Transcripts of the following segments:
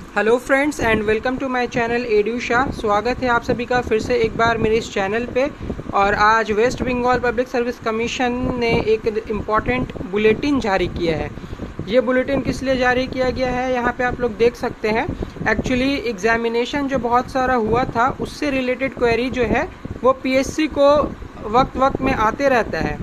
Hello friends and welcome to my channel Edusha. स्वागत है आप सभी का फिर से एक बार मेरे इस चैनल पे। और आज West Bengal public service commission ने एक इम्पॉर्टेंट बुलेटिन जारी किया है। ये बुलेटिन किस लिए जारी किया गया है यहाँ पे आप लोग देख सकते हैं। एक्चुअली एग्जामिनेशन जो बहुत सारा हुआ था उससे रिलेटेड क्वेरी जो है वो पीएससी को वक्त वक्त में आते रहता है।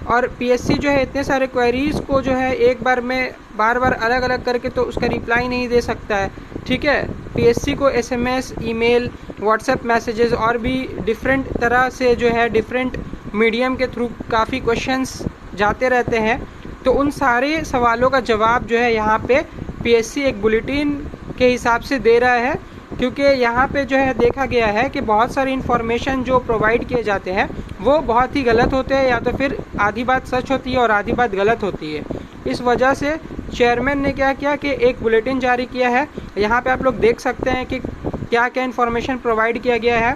और पीएससी जो है इतने सारे क्वेरीज़ को जो है एक बार में बार बार अलग अलग करके तो उसका रिप्लाई नहीं दे सकता है। ठीक है, पीएससी को एसएमएस, ईमेल, व्हाट्सएप मैसेजेस और भी डिफरेंट तरह से जो है डिफरेंट मीडियम के थ्रू काफ़ी क्वेश्चंस जाते रहते हैं। तो उन सारे सवालों का जवाब जो है यहाँ पे पीएससी एक बुलेटिन के हिसाब से दे रहा है। क्योंकि यहाँ पे जो है देखा गया है कि बहुत सारी इन्फॉर्मेशन जो प्रोवाइड किए जाते हैं वो बहुत ही गलत होते हैं, या तो फिर आधी बात सच होती है और आधी बात गलत होती है। इस वजह से चेयरमैन ने क्या किया कि एक बुलेटिन जारी किया है। यहाँ पे आप लोग देख सकते हैं कि क्या क्या इन्फॉर्मेशन प्रोवाइड किया गया है।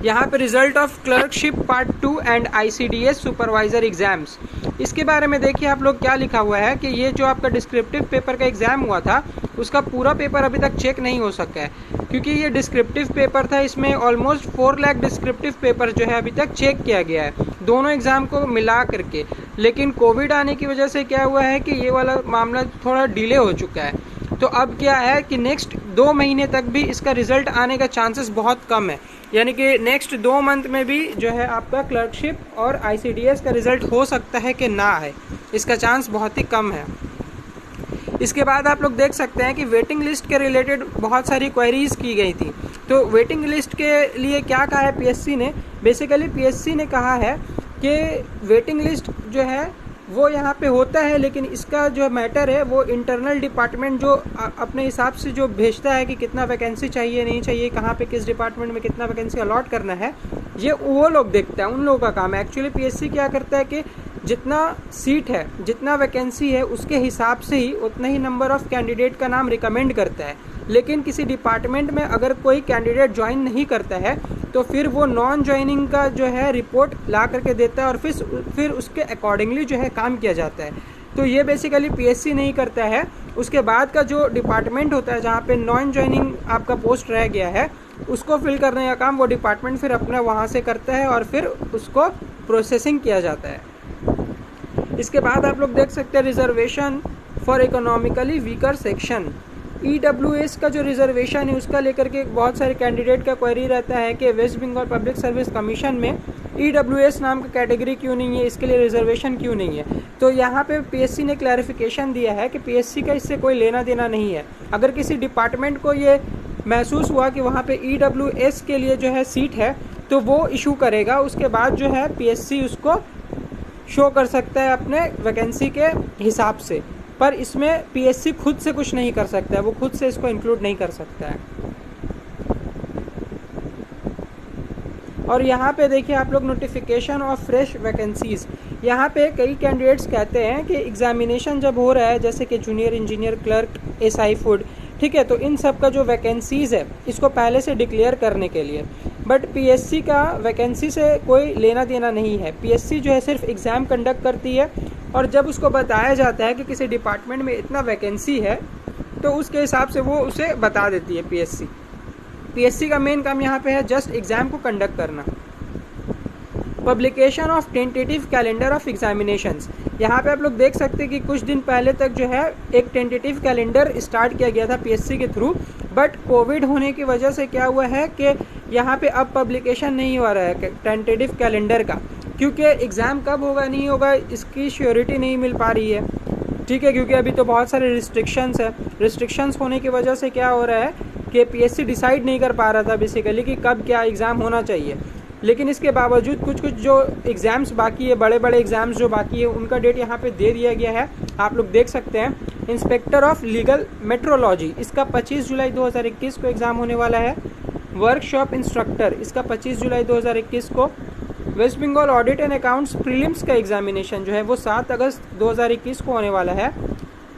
यहाँ पे result of clerkship part 2 and ICDS supervisor exams, इसके बारे में देखिए आप लोग क्या लिखा हुआ है कि ये जो आपका डिस्क्रिप्टिव पेपर का एग्ज़ाम हुआ था उसका पूरा पेपर अभी तक चेक नहीं हो सका है। क्योंकि ये डिस्क्रिप्टिव पेपर था, इसमें ऑलमोस्ट 4 लाख डिस्क्रिप्टिव पेपर जो है अभी तक चेक किया गया है दोनों एग्ज़ाम को मिला करके। लेकिन कोविड आने की वजह से क्या हुआ है कि ये वाला मामला थोड़ा डिले हो चुका है। तो अब क्या है कि नेक्स्ट 2 महीने तक भी इसका रिजल्ट आने का चांसेस बहुत कम है। यानी कि नेक्स्ट 2 मंथ में भी जो है आपका क्लर्कशिप और आईसीडीएस का रिजल्ट हो सकता है कि ना आए, इसका चांस बहुत ही कम है। इसके बाद आप लोग देख सकते हैं कि वेटिंग लिस्ट के रिलेटेड बहुत सारी क्वेरीज की गई थी। तो वेटिंग लिस्ट के लिए क्या कहा है पीएससी ने? बेसिकली पीएससी ने कहा है कि वेटिंग लिस्ट जो है वो यहाँ पे होता है, लेकिन इसका जो मैटर है वो इंटरनल डिपार्टमेंट जो अपने हिसाब से जो भेजता है कि कितना वैकेंसी चाहिए नहीं चाहिए, कहाँ पे किस डिपार्टमेंट में कितना वैकेंसी अलॉट करना है, ये वो लोग देखता है, उन लोगों का काम है। एक्चुअली पीएससी क्या करता है कि जितना सीट है, जितना वैकेंसी है, उसके हिसाब से ही उतना ही नंबर ऑफ कैंडिडेट का नाम रिकमेंड करता है। लेकिन किसी डिपार्टमेंट में अगर कोई कैंडिडेट ज्वाइन नहीं करता है तो फिर वो नॉन ज्वाइनिंग का जो है रिपोर्ट ला करके देता है और फिर उसके अकॉर्डिंगली जो है काम किया जाता है। तो ये बेसिकली पीएससी नहीं करता है। उसके बाद का जो डिपार्टमेंट होता है जहाँ पे नॉन ज्वाइनिंग आपका पोस्ट रह गया है उसको फिल करने का काम वो डिपार्टमेंट फिर अपना वहाँ से करता है और फिर उसको प्रोसेसिंग किया जाता है। इसके बाद आप लोग देख सकते हैं reservation for economically weaker section, EWS का जो रिजर्वेशन है उसका लेकर के बहुत सारे कैंडिडेट का क्वेरी रहता है कि West Bengal public service commission में ईडब्ल्यूएस नाम का कैटेगरी क्यों नहीं है, इसके लिए रिजर्वेशन क्यों नहीं है। तो यहाँ पे पीएससी ने क्लैरिफिकेशन दिया है कि पीएससी का इससे कोई लेना देना नहीं है। अगर किसी डिपार्टमेंट को ये महसूस हुआ कि वहाँ पे ईडब्ल्यूएस के लिए जो है सीट है तो वो इशू करेगा, उसके बाद जो है पीएससी उसको शो कर सकता है अपने वैकेंसी के हिसाब से। पर इसमें पीएससी खुद से कुछ नहीं कर सकता है, वो खुद से इसको इंक्लूड नहीं कर सकता है। और यहाँ पे देखिए आप लोग नोटिफिकेशन ऑफ फ्रेश वैकेंसीज, यहाँ पे कई कैंडिडेट्स कहते हैं कि एग्जामिनेशन जब हो रहा है जैसे कि junior engineer, clerk, SI food, ठीक है, तो इन सब का जो वैकेंसीज है इसको पहले से डिक्लेयर करने के लिए। बट पीएससी का वैकेंसी से कोई लेना देना नहीं है। पीएससी जो है सिर्फ एग्ज़ाम कंडक्ट करती है और जब उसको बताया जाता है कि किसी डिपार्टमेंट में इतना वैकेंसी है तो उसके हिसाब से वो उसे बता देती है पीएससी का मेन काम यहाँ पे है जस्ट एग्ज़ाम को कंडक्ट करना। Publication of tentative calendar of examinations, यहाँ पे आप लोग देख सकते हैं कि कुछ दिन पहले तक जो है एक टेंटेटिव कैलेंडर स्टार्ट किया गया था पीएससी के थ्रू। बट कोविड होने की वजह से क्या हुआ है कि यहाँ पे अब पब्लिकेशन नहीं हो रहा है टेंटेटिव कैलेंडर का, क्योंकि एग्ज़ाम कब होगा नहीं होगा इसकी श्योरिटी नहीं मिल पा रही है। ठीक है, क्योंकि अभी तो बहुत सारे रिस्ट्रिक्शंस है। रिस्ट्रिक्शंस होने की वजह से क्या हो रहा है कि पीएससी डिसाइड नहीं कर पा रहा था बेसिकली कि कब क्या एग्ज़ाम होना चाहिए। लेकिन इसके बावजूद कुछ जो एग्ज़ाम्स बाकी है, बड़े बड़े एग्ज़ाम्स जो बाकी है, उनका डेट यहाँ पे दे दिया गया है। आप लोग देख सकते हैं इंस्पेक्टर ऑफ लीगल मेट्रोलॉजी, इसका 25 जुलाई 2021 को एग्ज़ाम होने वाला है। वर्कशॉप इंस्ट्रक्टर, इसका 25 जुलाई 2021 को। West Bengal audit and accounts prelims का एग्जामिनेशन जो है वो 7 अगस्त 2021 को होने वाला है।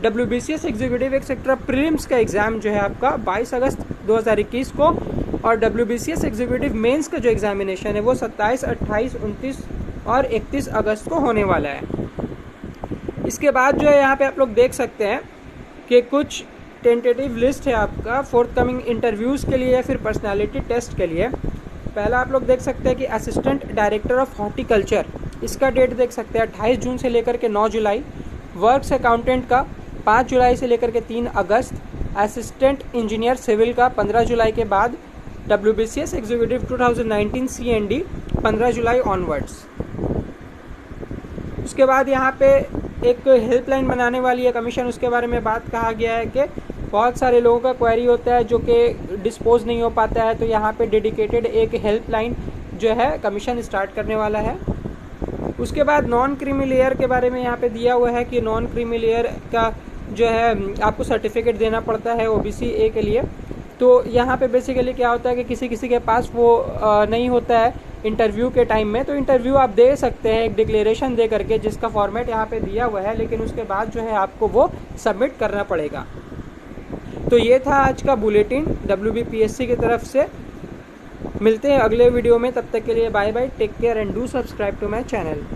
WBCS एग्जीक्यूटिव एक्सेट्रा प्रीलिम्स का एग्ज़ाम जो है आपका 22 अगस्त 2021 को, और WBCS एग्जीक्यूटिव मेंस का जो एग्जामिनेशन है वो 27, 28, 29 और 31 अगस्त को होने वाला है। इसके बाद जो है यहाँ पे आप लोग देख सकते हैं कि कुछ टेंटेटिव लिस्ट है आपका फोर्थ कमिंग इंटरव्यूज़ के लिए या फिर पर्सनालिटी टेस्ट के लिए। पहला आप लोग देख सकते हैं कि असिस्टेंट डायरेक्टर ऑफ हॉर्टिकल्चर, इसका डेट देख सकते हैं 28 जून से लेकर के 9 जुलाई। वर्क्स अकाउंटेंट का 5 जुलाई से लेकर के 3 अगस्त। असिस्टेंट इंजीनियर सिविल का 15 जुलाई के बाद। WBCS एग्जीक्यूटिव 2019 CND 15 जुलाई ऑनवर्ड्स। उसके बाद यहाँ पे एक हेल्पलाइन बनाने वाली है कमीशन, उसके बारे में बात कहा गया है कि बहुत सारे लोगों का क्वेरी होता है जो कि डिस्पोज नहीं हो पाता है, तो यहाँ पे डेडिकेटेड एक हेल्पलाइन जो है कमीशन स्टार्ट करने वाला है। उसके बाद नॉन क्रीमी लेयर के बारे में यहाँ पे दिया हुआ है कि नॉन क्रीमी लेयर का जो है आपको सर्टिफिकेट देना पड़ता है OBC A के लिए। तो यहाँ पे बेसिकली क्या होता है कि किसी किसी के पास वो नहीं होता है इंटरव्यू के टाइम में, तो इंटरव्यू आप दे सकते हैं एक डिक्लेरेशन दे करके, जिसका फॉर्मेट यहाँ पे दिया हुआ है, लेकिन उसके बाद जो है आपको वो सबमिट करना पड़ेगा। तो ये था आज का बुलेटिन WBPSC की तरफ से। मिलते हैं अगले वीडियो में, तब तक के लिए bye bye, take care and do subscribe to my channel.